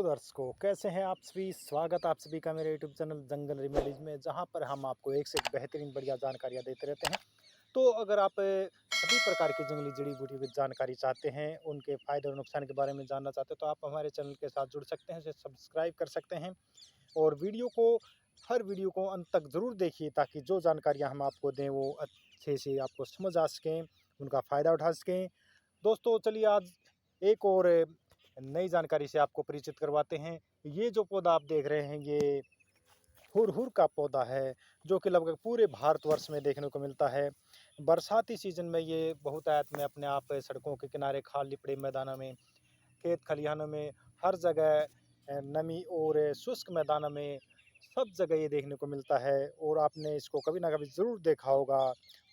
Hello दर्शकों, कैसे हैं आप सभी। स्वागत आप सभी का मेरे यूट्यूब चैनल जंगल रेमेडीज में, जहां पर हम आपको एक से एक बेहतरीन बढ़िया जानकारियां देते रहते हैं। तो अगर आप सभी प्रकार की जंगली जड़ी बूटी की जानकारी चाहते हैं, उनके फायदे और नुकसान के बारे में जानना चाहते हैं, तो आप हमारे चैनल के साथ जुड़ सकते हैं, इसे सब्सक्राइब कर सकते हैं और हर वीडियो को अंत तक ज़रूर देखिए, ताकि जो जानकारियाँ हम आपको दें वो अच्छे से आपको समझ आ सकें, उनका फ़ायदा उठा सकें। दोस्तों चलिए आज एक और नई जानकारी से आपको परिचित करवाते हैं। ये जो पौधा आप देख रहे हैं, ये हुरहुर का पौधा है, जो कि लगभग पूरे भारतवर्ष में देखने को मिलता है। बरसाती सीजन में ये बहुतायत में अपने आप सड़कों के किनारे, खाली पड़े मैदानों में, खेत खलिहानों में, हर जगह नमी और शुष्क मैदानों में, सब जगह ये देखने को मिलता है। और आपने इसको कभी ना कभी ज़रूर देखा होगा।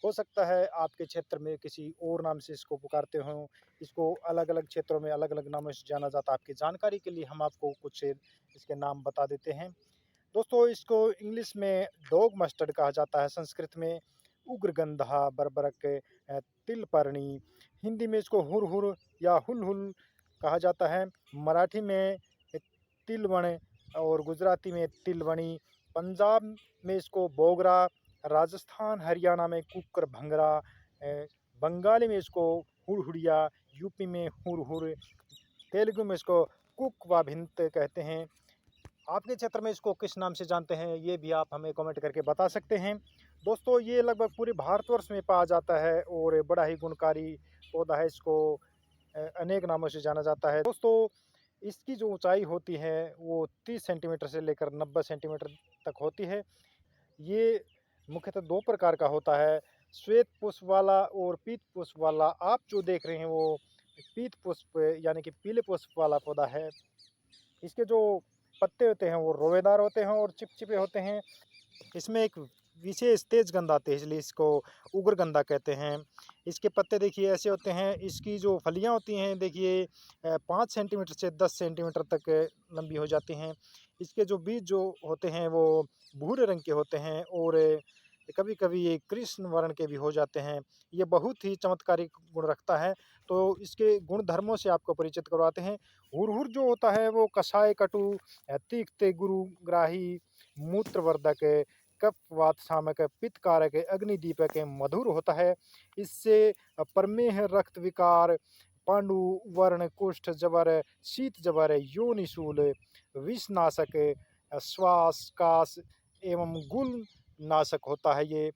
हो सकता है आपके क्षेत्र में किसी और नाम से इसको पुकारते हों। इसको अलग अलग क्षेत्रों में अलग अलग नामों से जाना जाता है। आपकी जानकारी के लिए हम आपको कुछ इसके नाम बता देते हैं। दोस्तों इसको इंग्लिश में डॉग मस्टर्ड कहा जाता है, संस्कृत में उग्रगंधा बरबरक, तिलपर्णी, हिंदी में इसको हुरहुर या हुलहुल कहा जाता है, मराठी में तिलवण और गुजराती में तिलवणी, पंजाब में इसको बोगरा, राजस्थान हरियाणा में कुकर भंगरा, बंगाली में इसको हुड़हुड़िया, यूपी में हुरहुर, तेलुगु में इसको कुकवाभिंत कहते हैं। आपके क्षेत्र में इसको किस नाम से जानते हैं, ये भी आप हमें कमेंट करके बता सकते हैं। दोस्तों ये लगभग पूरे भारतवर्ष में पाया जाता है और बड़ा ही गुणकारी पौधा है। इसको अनेक नामों से जाना जाता है। दोस्तों इसकी जो ऊंचाई होती है वो 30 सेंटीमीटर से लेकर 90 सेंटीमीटर तक होती है। ये मुख्यतः दो प्रकार का होता है, श्वेत पुष्प वाला और पीत पुष्प वाला। आप जो देख रहे हैं वो पीत पुष्प यानी कि पीले पुष्प वाला पौधा है। इसके जो पत्ते होते हैं वो रोएदार होते हैं और चिपचिपे होते हैं। इसमें एक विशेष तेज गंध आती है, इसलिए इसको उग्र गंधा कहते हैं। इसके पत्ते देखिए ऐसे होते हैं। इसकी जो फलियां होती हैं देखिए 5 सेंटीमीटर से 10 सेंटीमीटर तक लंबी हो जाती हैं। इसके जो बीज जो होते हैं वो भूरे रंग के होते हैं और कभी कभी ये कृष्ण वर्ण के भी हो जाते हैं। ये बहुत ही चमत्कारिक गुण रखता है। तो इसके गुण धर्मों से आपको परिचित करवाते हैं। हुरहुर जो होता है वो कषाय कटु, तीक्त गुरुग्राही, मूत्रवर्धक, कफ वात शामक, पित्त कारक, अग्निदीपक, मधुर होता है। इससे प्रमेह, रक्त विकार, पांडु वर्ण, कुष्ठ जबर, शीत जबर, योनिशूल, विषनाशक, श्वास कास एवं गुल नाशक होता है। ये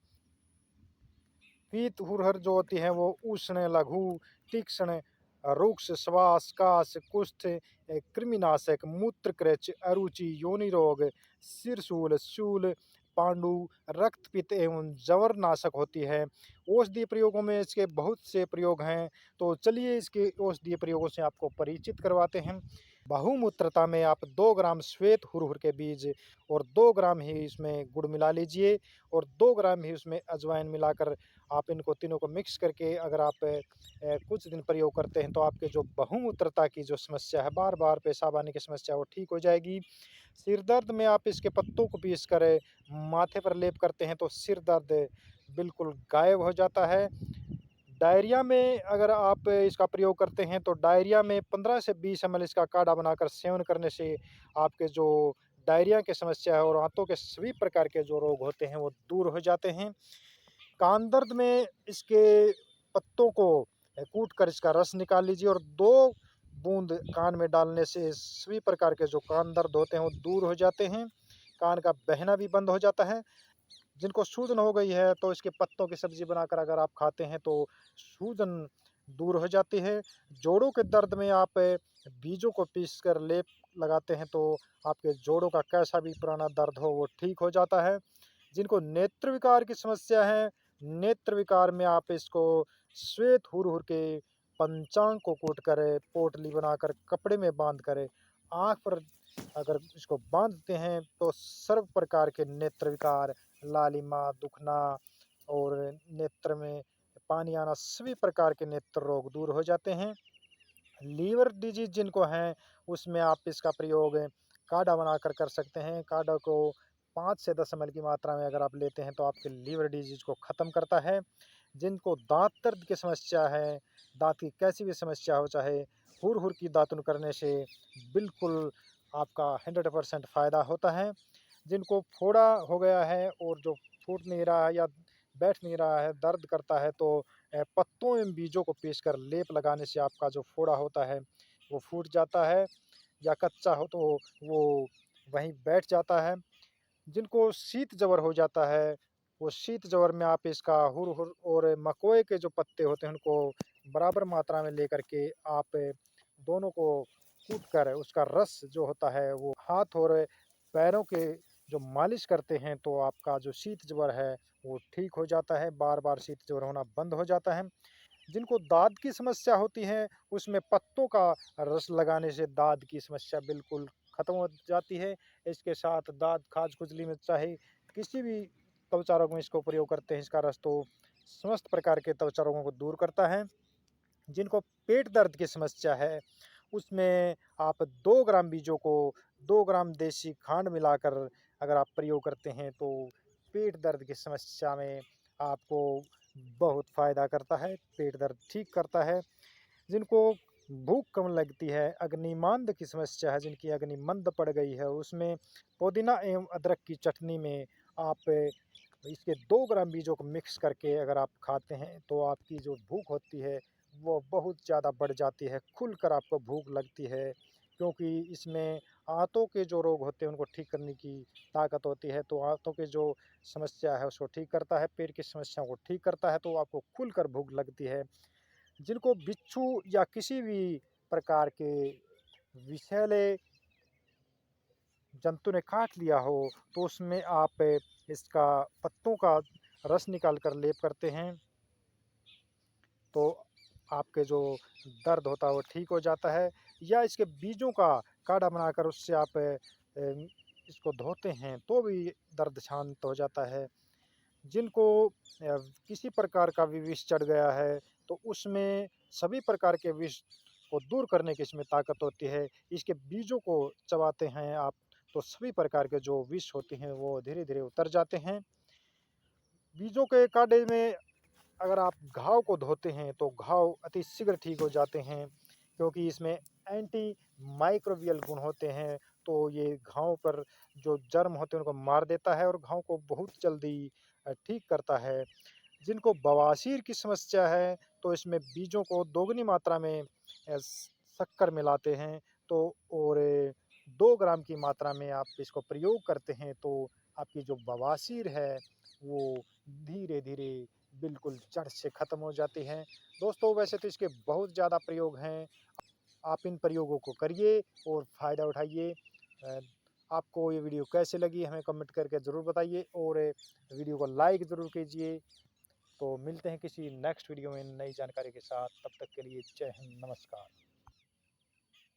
पीत हुरहर जो होती है वो उष्ण, लघु, तीक्ष्ण, रुक्ष, श्वास कास, कुष्ठ, कृमिनाशक, मूत्रकृच, अरुचि, योनि रोग, सिरशूल, शूल, पांडु, रक्तपित्त एवं जवर नाशक होती है। औषधीय प्रयोगों में इसके बहुत से प्रयोग हैं। तो चलिए इसके औषधीय प्रयोगों से आपको परिचित करवाते हैं। बहुमूत्रता में आप 2 ग्राम श्वेत हुरहुर के बीज और 2 ग्राम ही इसमें गुड़ मिला लीजिए और 2 ग्राम ही उसमें अजवाइन मिलाकर आप इनको तीनों को मिक्स करके अगर आप कुछ दिन प्रयोग करते हैं तो आपके जो बहुमूत्रता की जो समस्या है, बार बार पेशाब आने की समस्या, वो ठीक हो जाएगी। सिर दर्द में आप इसके पत्तों को पीस कर माथे पर लेप करते हैं तो सिर दर्द बिल्कुल गायब हो जाता है। डायरिया में अगर आप इसका प्रयोग करते हैं तो डायरिया में 15 से 20 ml इसका काढ़ा बनाकर सेवन करने से आपके जो डायरिया की समस्या है और आंतों के सभी प्रकार के जो रोग होते हैं वो दूर हो जाते हैं। कान दर्द में इसके पत्तों को कूट कर इसका रस निकाल लीजिए और 2 बूंद कान में डालने से सभी प्रकार के जो कान दर्द होते हैं वो दूर हो जाते हैं। कान का बहना भी बंद हो जाता है। जिनको सूजन हो गई है तो इसके पत्तों की सब्जी बनाकर अगर आप खाते हैं तो सूजन दूर हो जाती है। जोड़ों के दर्द में आप बीजों को पीसकर लेप लगाते हैं तो आपके जोड़ों का कैसा भी पुराना दर्द हो वो ठीक हो जाता है। जिनको नेत्र विकार की समस्या है, नेत्र विकार में आप इसको श्वेत हुरहुर के पंचांग को कूट कर पोटली बनाकर कपड़े में बांध कर आँख पर अगर इसको बांधते हैं तो सर्व प्रकार के नेत्र विकार, लालिमा, दुखना और नेत्र में पानी आना, सभी प्रकार के नेत्र रोग दूर हो जाते हैं। लीवर डिजीज जिनको हैं उसमें आप इसका प्रयोग काढ़ा बनाकर कर सकते हैं। काढ़ा को 5 से 10 ml की मात्रा में अगर आप लेते हैं तो आपके लीवर डिजीज को ख़त्म करता है। जिनको दांत दर्द की समस्या है, दांत की कैसी भी समस्या हो, चाहे हुर हुर की दातुन करने से बिल्कुल आपका 100% फ़ायदा होता है। जिनको फोड़ा हो गया है और जो फूट नहीं रहा है या बैठ नहीं रहा है, दर्द करता है, तो पत्तों एवं बीजों को पीसकर लेप लगाने से आपका जो फोड़ा होता है वो फूट जाता है, या कच्चा हो तो वो वहीं बैठ जाता है। जिनको शीत जवर हो जाता है, वो शीत जवर में आप इसका हुर-हुर और मकोए के जो पत्ते होते हैं उनको बराबर मात्रा में लेकर के आप दोनों को कूट कर उसका रस जो होता है वो हाथ और पैरों के जो मालिश करते हैं, तो आपका जो शीत जवर है वो ठीक हो जाता है, बार-बार शीत जवर होना बंद हो जाता है। जिनको दाद की समस्या होती है, उसमें पत्तों का रस लगाने से दाद की समस्या बिल्कुल ख़त्म हो जाती है। इसके साथ दाद, खाज, खुजली में चाहे किसी भी त्वचा रोग में इसको प्रयोग करते हैं, इसका रस तो समस्त प्रकार के त्वचा रोगों को दूर करता है। जिनको पेट दर्द की समस्या है, उसमें आप 2 ग्राम बीजों को 2 ग्राम देसी खांड मिलाकर अगर आप प्रयोग करते हैं, तो पेट दर्द की समस्या में आपको बहुत फ़ायदा करता है, पेट दर्द ठीक करता है। जिनको भूख कम लगती है, अग्निमांद की समस्या है, जिनकी अग्नि मंद पड़ गई है, उसमें पुदीना एवं अदरक की चटनी में आप इसके 2 ग्राम बीजों को मिक्स करके अगर आप खाते हैं, तो आपकी जो भूख होती है, वो बहुत ज़्यादा बढ़ जाती है, खुलकर आपको भूख लगती है। क्योंकि इसमें आंतों के जो रोग होते हैं, उनको ठीक करने की ताकत होती है, तो आंतों की जो समस्या है, उसको ठीक करता है, पेट की समस्याओं को ठीक करता है, तो आपको खुलकर भूख लगती है। जिनको बिच्छू या किसी भी प्रकार के विषैले जंतु ने काट लिया हो, तो उसमें आप इसका पत्तों का रस निकाल कर लेप करते हैं, तो आपके जो दर्द होता है वो ठीक हो जाता है। या इसके बीजों का काढ़ा बनाकर उससे आप इसको धोते हैं, तो भी दर्द शांत हो जाता है। जिनको किसी प्रकार का भी विष चढ़ गया है, तो उसमें सभी प्रकार के विष को दूर करने की इसमें ताकत होती है। इसके बीजों को चबाते हैं आप, तो सभी प्रकार के जो विष होते हैं वो धीरे-धीरे उतर जाते हैं। बीजों के काढ़े में अगर आप घाव को धोते हैं, तो घाव अति शीघ्र ठीक हो जाते हैं, क्योंकि इसमें एंटी माइक्रोबियल गुण होते हैं, तो ये घाव पर जो जर्म होते हैं उनको मार देता है और घाव को बहुत जल्दी ठीक करता है। जिनको बवासीर की समस्या है, तो इसमें बीजों को दोगुनी मात्रा में शक्कर मिलाते हैं, तो और 2 ग्राम की मात्रा में आप इसको प्रयोग करते हैं, तो आपकी जो बवासीर है वो धीरे-धीरे बिल्कुल जड़ से ख़त्म हो जाती है। दोस्तों, वैसे तो इसके बहुत ज़्यादा प्रयोग हैं, आप इन प्रयोगों को करिए और फ़ायदा उठाइए। आपको ये वीडियो कैसे लगी हमें कमेंट करके ज़रूर बताइए और वीडियो को लाइक ज़रूर कीजिए। तो मिलते हैं किसी नेक्स्ट वीडियो में नई जानकारी के साथ, तब तक के लिए जय हिंद, नमस्कार।